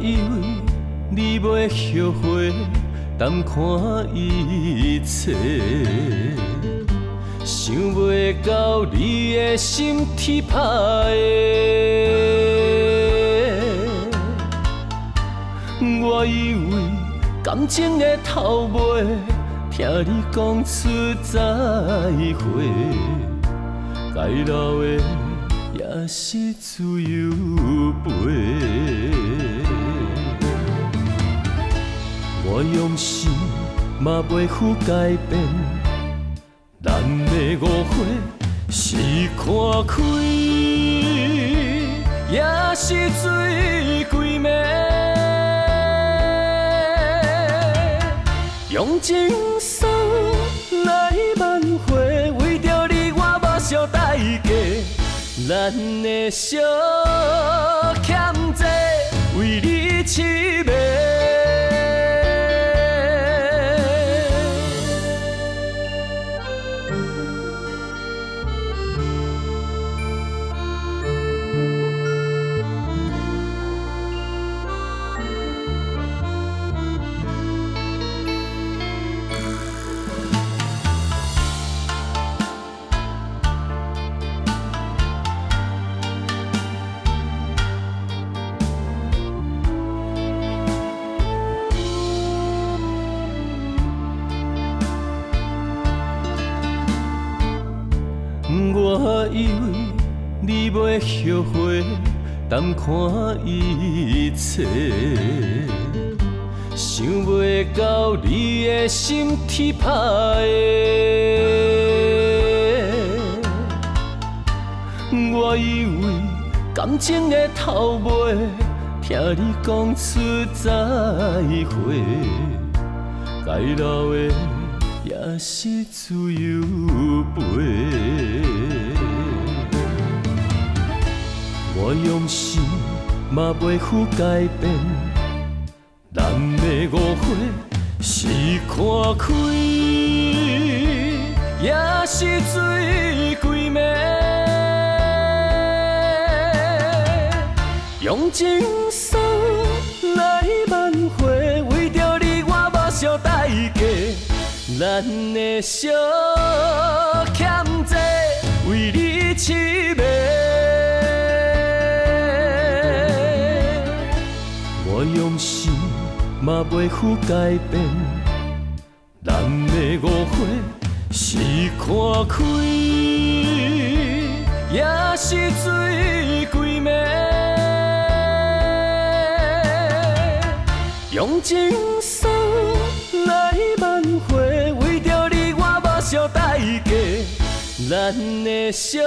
以为你袂后悔，淡看一切，想袂到你的心天歹的。我以为感情的头尾，听你讲出再会，该留的也是自由飞。我用心嘛袂负改变，咱的误会是看开，也是水鬼暝。用情送来挽回，为着你我目睭代价，咱的小欠债为你痴迷。我以为你袂后悔，淡看一切，想袂到你的心天歹的。我以为感情的头尾，听你讲出再会，该留的也是自由飞。我用心嘛袂负改变，咱的误会是看开，也是水鬼暝。用情送来挽回，为着你我目睭代价，咱的小欠债为你痴迷。我用心嘛袂负改变，咱的误会是看开，也是水鬼暝。用情送来挽回，为着你我目睭代价，咱的小